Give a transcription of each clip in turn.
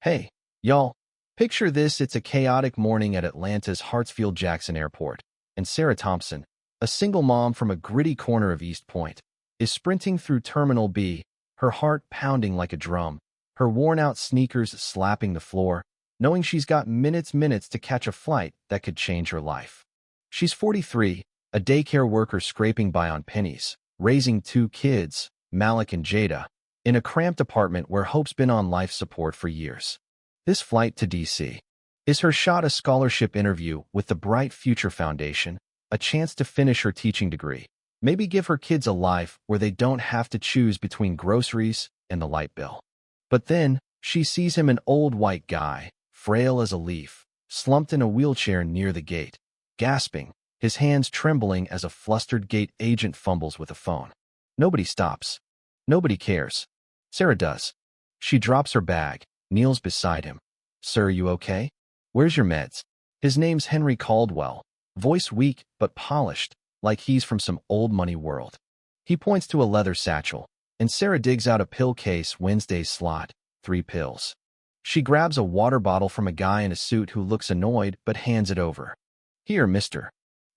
Hey, y'all, picture this. It's a chaotic morning at Atlanta's Hartsfield-Jackson Airport, and Sarah Thompson, a single mom from a gritty corner of East Point, is sprinting through Terminal B, her heart pounding like a drum, her worn-out sneakers slapping the floor, knowing she's got minutes to catch a flight that could change her life. She's 43, a daycare worker scraping by on pennies, raising two kids, Malik and Jada, in a cramped apartment where Hope's been on life support for years. This flight to D.C. is her shot, a scholarship interview with the Bright Future Foundation, a chance to finish her teaching degree, maybe give her kids a life where they don't have to choose between groceries and the light bill. But then, she sees him, an old white guy, frail as a leaf, slumped in a wheelchair near the gate, gasping, his hands trembling as a flustered gate agent fumbles with a phone. Nobody stops. Nobody cares. Sarah does. She drops her bag, kneels beside him. "Sir, you okay? Where's your meds?" His name's Henry Caldwell, voice weak but polished, like he's from some old money world. He points to a leather satchel, and Sarah digs out a pill case. Wednesday's slot, 3 pills. She grabs a water bottle from a guy in a suit who looks annoyed but hands it over. "Here, Mr.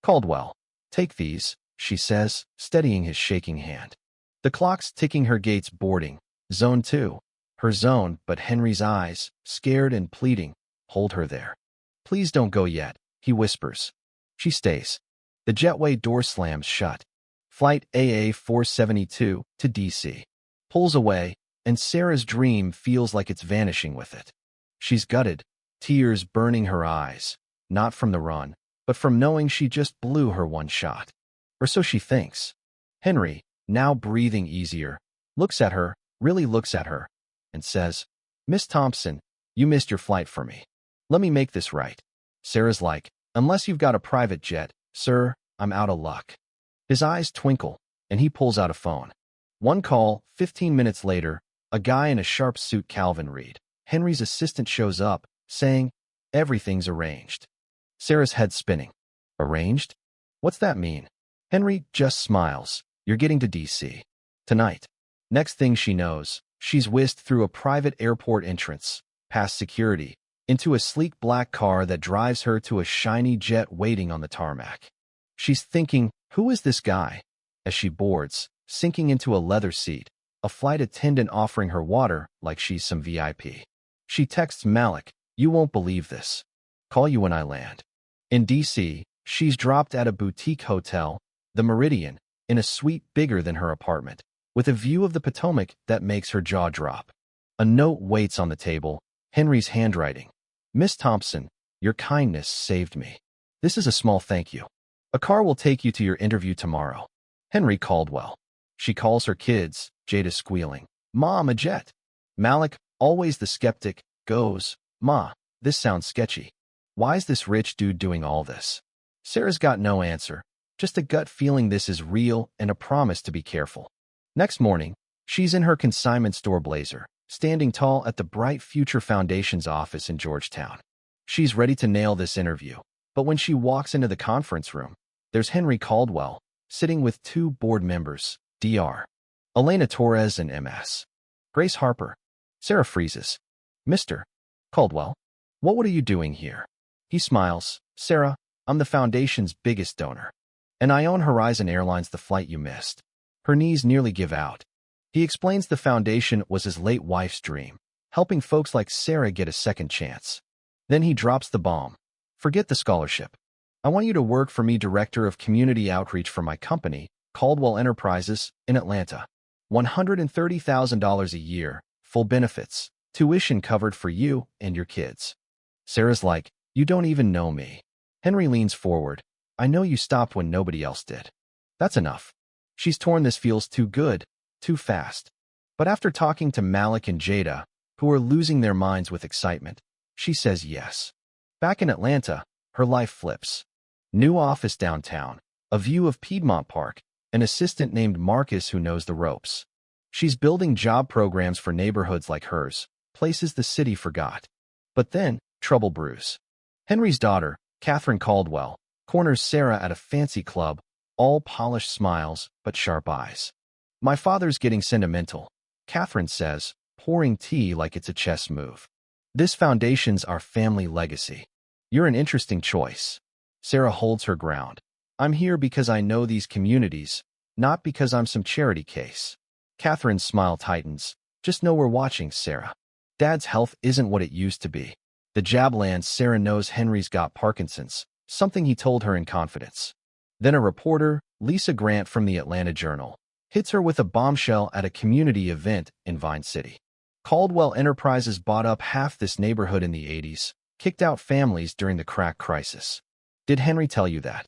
Caldwell. Take these," she says, steadying his shaking hand. The clock's ticking. Her gate's boarding. Zone 2. Her zone, but Henry's eyes, scared and pleading, hold her there. "Please don't go yet," he whispers. She stays. The jetway door slams shut. Flight AA 472 to D.C. pulls away, and Sarah's dream feels like it's vanishing with it. She's gutted, tears burning her eyes, not from the run, but from knowing she just blew her one shot. Or so she thinks. Henry, now breathing easier, looks at her, really looks at her, and says, "Miss Thompson, you missed your flight for me. Let me make this right." Sarah's like, "Unless you've got a private jet, sir, I'm out of luck." His eyes twinkle, and he pulls out a phone. One call. 15 minutes later, a guy in a sharp suit, Calvin Reed, Henry's assistant, shows up, saying, "Everything's arranged." Sarah's head spinning. Arranged? What's that mean? Henry just smiles. "You're getting to D.C. tonight." Next thing she knows, she's whisked through a private airport entrance, past security, into a sleek black car that drives her to a shiny jet waiting on the tarmac. She's thinking, who is this guy? As she boards, sinking into a leather seat, a flight attendant offering her water like she's some VIP. She texts Malik, "You won't believe this. Call you when I land." In D.C., she's dropped at a boutique hotel, the Meridian, in a suite bigger than her apartment, with a view of the Potomac that makes her jaw drop. A note waits on the table, Henry's handwriting. "Miss Thompson, your kindness saved me. This is a small thank you. A car will take you to your interview tomorrow. Henry Caldwell." She calls her kids, Jada squealing, "Mom, a jet." Malik, always the skeptic, goes, "Ma, this sounds sketchy. Why's this rich dude doing all this?" Sarah's got no answer, just a gut feeling this is real and a promise to be careful. Next morning, she's in her consignment store blazer, standing tall at the Bright Future Foundation's office in Georgetown. She's ready to nail this interview, but when she walks into the conference room, there's Henry Caldwell, sitting with 2 board members, Dr. Elena Torres and Ms. Grace Harper. Sarah freezes. "Mr. Caldwell, what are you doing here?" He smiles. "Sarah, I'm the foundation's biggest donor, and I own Horizon Airlines, the flight you missed." Her knees nearly give out. He explains the foundation was his late wife's dream, helping folks like Sarah get a second chance. Then he drops the bomb. "Forget the scholarship. I want you to work for me, director of community outreach for my company, Caldwell Enterprises, in Atlanta. $130,000 a year, full benefits, tuition covered for you and your kids." Sarah's like, "You don't even know me." Henry leans forward. "I know you stopped when nobody else did." That's enough. She's torn. This feels too good, too fast. But after talking to Malik and Jada, who are losing their minds with excitement, she says yes. Back in Atlanta, her life flips. New office downtown, a view of Piedmont Park, an assistant named Marcus who knows the ropes. She's building job programs for neighborhoods like hers, places the city forgot. But then, trouble brews. Henry's daughter, Catherine Caldwell, corners Sarah at a fancy club, all polished smiles but sharp eyes. "My father's getting sentimental," Catherine says, pouring tea like it's a chess move. This foundation's our family legacy. You're an interesting choice. Sarah holds her ground. I'm here because I know these communities, not because I'm some charity case. Catherine's smile tightens. Just know we're watching, Sarah. Dad's health isn't what it used to be. The jab lands. Sarah knows Henry's got Parkinson's, something he told her in confidence. Then a reporter, Lisa Grant from the Atlanta Journal, hits her with a bombshell at a community event in Vine City. Caldwell Enterprises bought up half this neighborhood in the 80s, kicked out families during the crack crisis. Did Henry tell you that?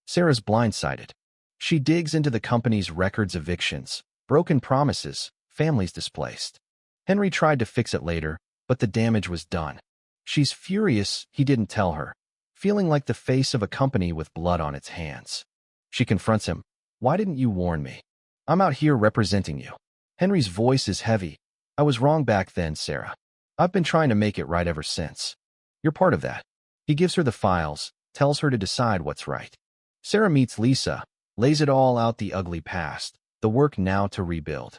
Sarah's blindsided. She digs into the company's records: evictions, broken promises, families displaced. Henry tried to fix it later, but the damage was done. She's furious he didn't tell her, feeling like the face of a company with blood on its hands. She confronts him. Why didn't you warn me? I'm out here representing you. Henry's voice is heavy. I was wrong back then, Sarah. I've been trying to make it right ever since. You're part of that. He gives her the files, tells her to decide what's right. Sarah meets Lisa, lays it all out: the ugly past, the work now to rebuild.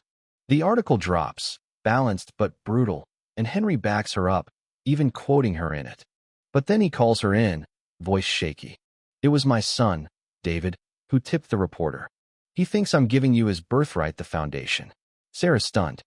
The article drops, balanced but brutal, and Henry backs her up, even quoting her in it. But then he calls her in, voice shaky. It was my son, David, who tipped the reporter. He thinks I'm giving you his birthright, the foundation. Sarah's stunned.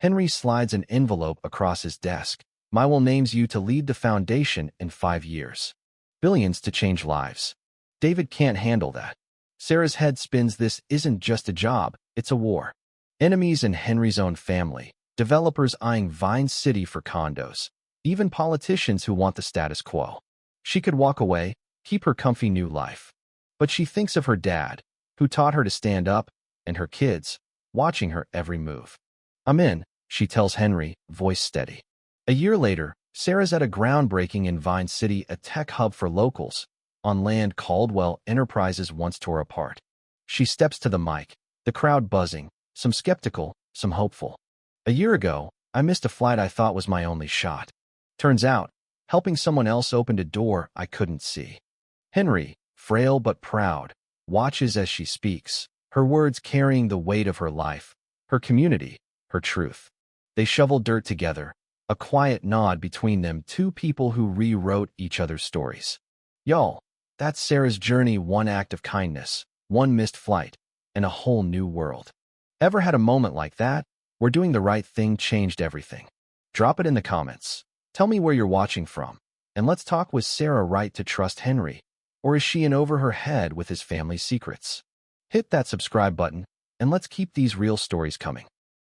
Henry slides an envelope across his desk. My will names you to lead the foundation in 5 years. Billions to change lives. David can't handle that. Sarah's head spins. This isn't just a job, it's a war. Enemies in Henry's own family, developers eyeing Vine City for condos, even politicians who want the status quo. She could walk away, keep her comfy new life. But she thinks of her dad, who taught her to stand up, and her kids, watching her every move. I'm in, she tells Henry, voice steady. A year later, Sarah's at a groundbreaking in Vine City, a tech hub for locals, on land Caldwell Enterprises once tore apart. She steps to the mic, the crowd buzzing, some skeptical, some hopeful. A year ago, I missed a flight I thought was my only shot. Turns out, helping someone else opened a door I couldn't see. Henry, frail but proud, watches as she speaks, her words carrying the weight of her life, her community, her truth. They shovel dirt together, a quiet nod between them, two people who rewrote each other's stories. Y'all, that's Sarah's journey: one act of kindness, one missed flight, and a whole new world. Ever had a moment like that, where doing the right thing changed everything? Drop it in the comments. Tell me where you're watching from, and let's talk. Was Sarah right to trust Henry, or is she in over her head with his family's secrets? Hit that subscribe button, and let's keep these real stories coming.